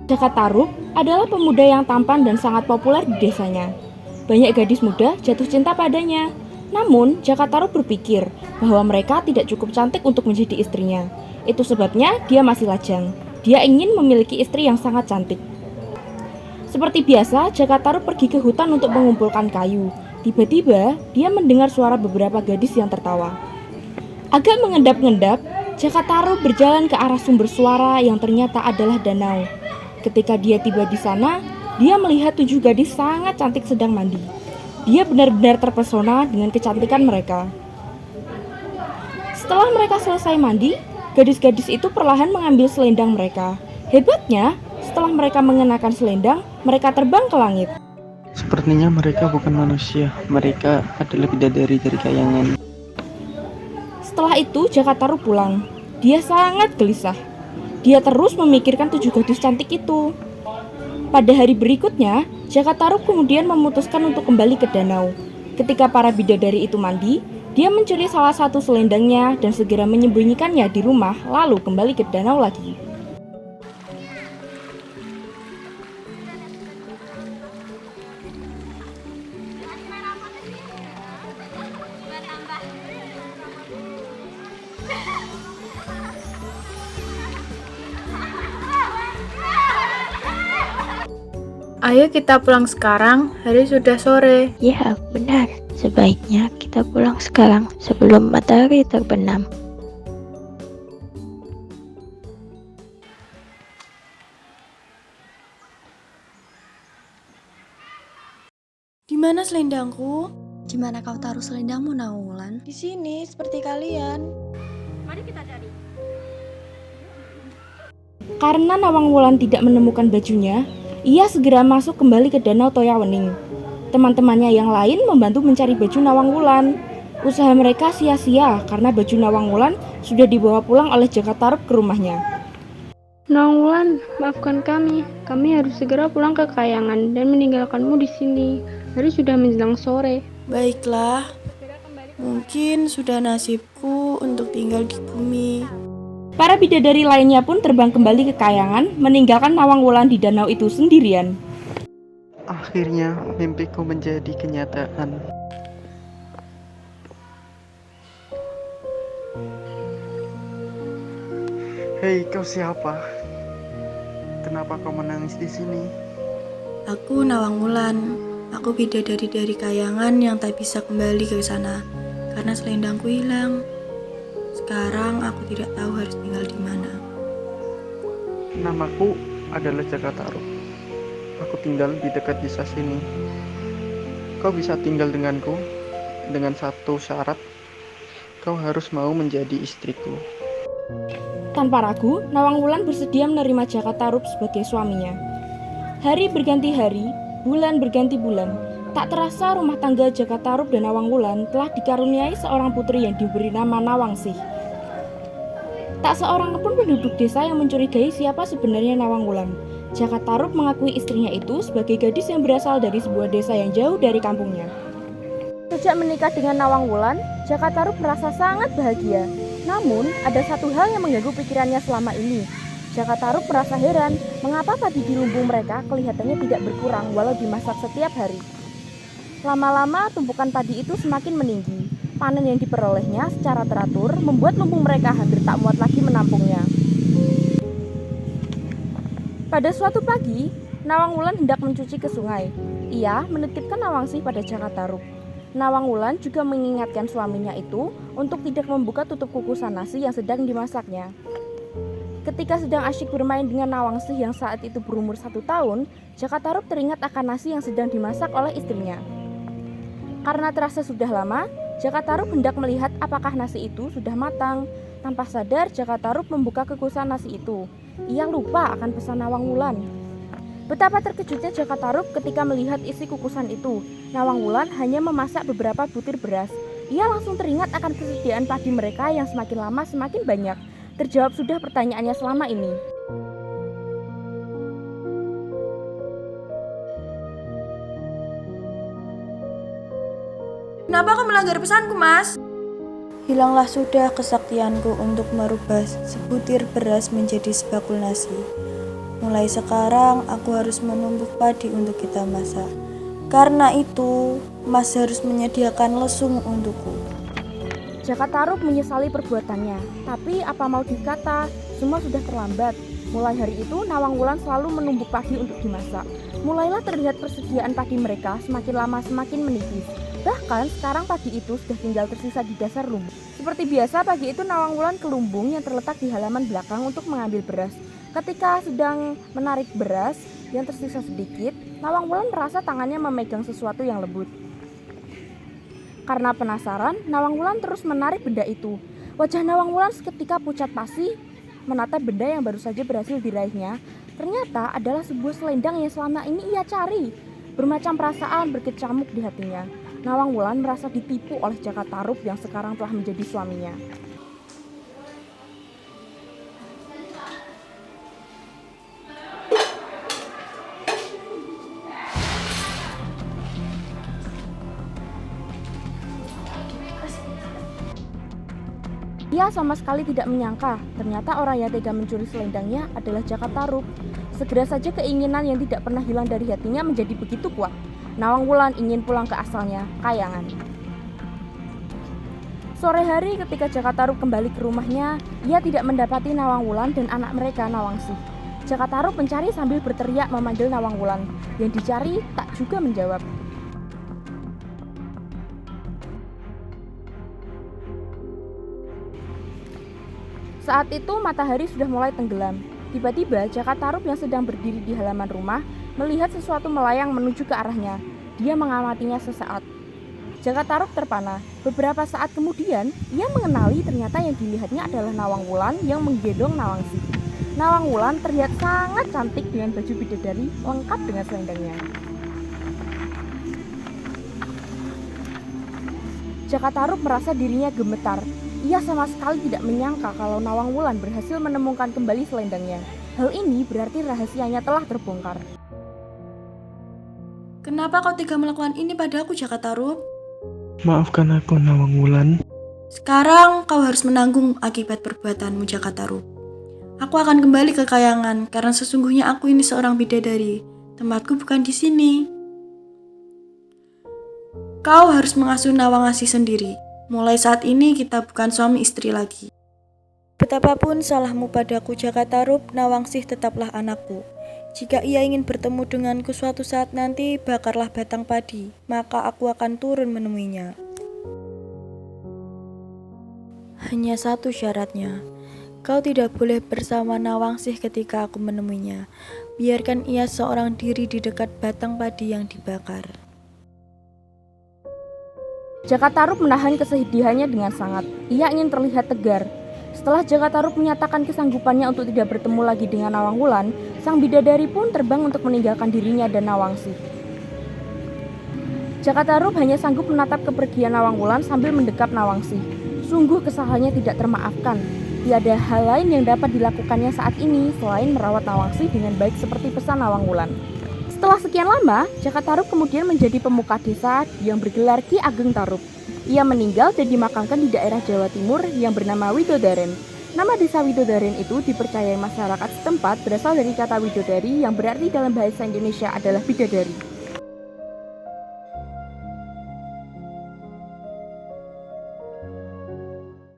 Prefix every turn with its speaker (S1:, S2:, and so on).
S1: Jaka Tarub adalah pemuda yang tampan dan sangat populer di desanya. Banyak gadis muda jatuh cinta padanya. Namun, Jaka Tarub berpikir bahwa mereka tidak cukup cantik untuk menjadi istrinya. Itu sebabnya dia masih lajang. Dia ingin memiliki istri yang sangat cantik. Seperti biasa, Jaka Tarub pergi ke hutan untuk mengumpulkan kayu. Tiba-tiba, dia mendengar suara beberapa gadis yang tertawa. Agak mengendap-endap, Jaka Tarub berjalan ke arah sumber suara yang ternyata adalah danau. Ketika dia tiba di sana, dia melihat 7 gadis sangat cantik sedang mandi. Dia benar-benar terpesona dengan kecantikan mereka. Setelah mereka selesai mandi, gadis-gadis itu perlahan mengambil selendang mereka. Hebatnya, setelah mereka mengenakan selendang, mereka terbang ke langit.
S2: Sepertinya mereka bukan manusia, mereka adalah bidadari dari kayangan.
S1: Setelah itu, Jaka Tarub pulang. Dia sangat gelisah. Dia terus memikirkan 7 gadis cantik itu. Pada hari berikutnya, Jaka Tarub kemudian memutuskan untuk kembali ke danau. Ketika para bidadari itu mandi, dia mencuri salah satu selendangnya dan segera menyembunyikannya di rumah, lalu kembali ke danau lagi.
S3: Ayo kita pulang sekarang, hari sudah sore.
S4: Ya, benar. Sebaiknya kita pulang sekarang sebelum matahari terbenam.
S5: Di mana selendangku?
S6: Di mana kau taruh selendangmu, Nawangwulan?
S5: Di sini, seperti kalian.
S1: Karena Nawangwulan tidak menemukan bajunya, ia segera masuk kembali ke danau Toyawening. Teman-temannya yang lain membantu mencari baju Nawangwulan. Usaha mereka sia-sia karena baju Nawangwulan sudah dibawa pulang oleh Jaka Tarub ke rumahnya.
S7: Nawangwulan, maafkan kami. Kami harus segera pulang ke kayangan dan meninggalkanmu di sini. Hari sudah menjelang sore.
S5: Baiklah, mungkin sudah nasibku untuk tinggal di bumi.
S1: Para bidadari lainnya pun terbang kembali ke kayangan, meninggalkan Nawangwulan di danau itu sendirian.
S2: Akhirnya mimpiku menjadi kenyataan. Hei, kau siapa? Kenapa kau menangis di sini?
S5: Aku Nawangwulan. Aku bidadari dari kayangan yang tak bisa kembali ke sana karena selendangku hilang. Sekarang aku tidak tahu harus tinggal di mana.
S2: Namaku adalah Jaka Tarub. Aku tinggal di dekat desa sini. Kau bisa tinggal denganku dengan satu syarat. Kau harus mau menjadi istriku.
S1: Tanpa ragu, Nawangwulan bersedia menerima Jaka Tarub sebagai suaminya. Hari berganti hari, bulan berganti bulan. Tak terasa rumah tangga Jaka Tarub dan Nawangwulan telah dikaruniai seorang putri yang diberi nama Nawangsih. Tak seorang pun penduduk desa yang mencurigai siapa sebenarnya Nawangwulan. Jaka Tarub mengakui istrinya itu sebagai gadis yang berasal dari sebuah desa yang jauh dari kampungnya. Sejak menikah dengan Nawangwulan, Jaka Tarub merasa sangat bahagia. Namun, ada satu hal yang mengganggu pikirannya selama ini. Jaka Tarub merasa heran, mengapa padi di lumbung mereka kelihatannya tidak berkurang walau dimasak setiap hari. Lama-lama, tumpukan padi itu semakin meninggi. Panen yang diperolehnya secara teratur membuat lumbung mereka hampir tak muat lagi menampungnya. Pada suatu pagi, Nawangwulan hendak mencuci ke sungai. Ia menitipkan Nawangsih pada Jaka Tarub. Nawangwulan juga mengingatkan suaminya itu untuk tidak membuka tutup kukusan nasi yang sedang dimasaknya. Ketika sedang asyik bermain dengan Nawangsih yang saat itu berumur 1 tahun, Jaka Tarub teringat akan nasi yang sedang dimasak oleh istrinya. Karena terasa sudah lama, Jaka Tarub hendak melihat apakah nasi itu sudah matang. Tanpa sadar, Jaka Tarub membuka kukusan nasi itu. Ia lupa akan pesan Nawangwulan. Betapa terkejutnya Jaka Tarub ketika melihat isi kukusan itu. Nawangwulan hanya memasak beberapa butir beras. Ia langsung teringat akan kesediaan padi mereka yang semakin lama semakin banyak. Terjawab sudah pertanyaannya selama ini.
S5: Kenapa kau melanggar pesanku, Mas? Hilanglah sudah kesaktianku untuk merubah sebutir beras menjadi sebakul nasi. Mulai sekarang aku harus menumbuk padi untuk kita masak. Karena itu, Mas harus menyediakan lesung untukku.
S1: Jaka Tarub menyesali perbuatannya, tapi apa mau dikata, semua sudah terlambat. Mulai hari itu, Nawang Wulan selalu menumbuk padi untuk dimasak. Mulailah terlihat persediaan padi mereka semakin lama semakin menipis. Bahkan sekarang padi itu sudah tinggal tersisa di dasar lumbung. Seperti biasa, pagi itu Nawang Wulan ke lumbung yang terletak di halaman belakang untuk mengambil beras. Ketika sedang menarik beras yang tersisa sedikit, Nawang Wulan merasa tangannya memegang sesuatu yang lembut. Karena penasaran, Nawang Wulan terus menarik benda itu. Wajah Nawang Wulan seketika pucat pasi menatap benda yang baru saja berhasil diraihnya. Ternyata adalah sebuah selendang yang selama ini ia cari. Bermacam perasaan berkecamuk di hatinya. Nawang Wulan merasa ditipu oleh Jaka Tarub yang sekarang telah menjadi suaminya. Ia sama sekali tidak menyangka, ternyata orang yang tega mencuri selendangnya adalah Jaka Tarub. Segera saja keinginan yang tidak pernah hilang dari hatinya menjadi begitu kuat. Nawang Wulan ingin pulang ke asalnya, Kayangan. Sore hari ketika Jaka Tarub kembali ke rumahnya, ia tidak mendapati Nawang Wulan dan anak mereka Nawangsih. Jaka Tarub mencari sambil berteriak memanggil Nawang Wulan. Yang dicari tak juga menjawab. Saat itu matahari sudah mulai tenggelam. Tiba-tiba Jaka Tarub yang sedang berdiri di halaman rumah melihat sesuatu melayang menuju ke arahnya. Dia mengamatinya sesaat. Jaka Tarub terpana. Beberapa saat kemudian, ia mengenali ternyata yang dilihatnya adalah Nawang Wulan yang menggendong Nawangsih. Nawang Wulan terlihat sangat cantik dengan baju bidadari lengkap dengan selendangnya. Jaka Tarub merasa dirinya gemetar. Ia sama sekali tidak menyangka kalau Nawang Wulan berhasil menemukan kembali selendangnya. Hal ini berarti rahasianya telah terbongkar.
S5: Kenapa kau tega melakukan ini padaku, Jaka Tarub?
S2: Maafkan aku, Nawang Wulan.
S5: Sekarang kau harus menanggung akibat perbuatanmu, Jaka Tarub. Aku akan kembali ke Kayangan karena sesungguhnya aku ini seorang bidadari. Tempatku bukan di sini. Kau harus mengasuh Nawangasih sendiri. Mulai saat ini kita bukan suami istri lagi. Betapapun salahmu padaku, Jaka Tarub, Nawangsih tetaplah anakku. Jika ia ingin bertemu denganku suatu saat nanti, bakarlah batang padi, maka aku akan turun menemuinya. Hanya satu syaratnya, kau tidak boleh bersama Nawangsih ketika aku menemuinya. Biarkan ia seorang diri di dekat batang padi yang dibakar.
S1: Jaka Tarub menahan kesedihannya dengan sangat. Ia ingin terlihat tegar. Setelah Jaka Tarub menyatakan kesanggupannya untuk tidak bertemu lagi dengan Nawang Wulan, sang bidadari pun terbang untuk meninggalkan dirinya dan Nawangsih. Jaka Tarub hanya sanggup menatap kepergian Nawang Wulan sambil mendekap Nawangsih. Sungguh kesalahannya tidak termaafkan. Tiada hal lain yang dapat dilakukannya saat ini selain merawat Nawangsih dengan baik seperti pesan Nawang Wulan. Setelah sekian lama, Jaka Tarub kemudian menjadi pemuka desa yang bergelar Ki Ageng Tarub. Ia meninggal dan dimakamkan di daerah Jawa Timur yang bernama Widodaren. Nama desa Widodaren itu dipercayai masyarakat setempat berasal dari kata widodari yang berarti dalam bahasa Indonesia adalah bidadari.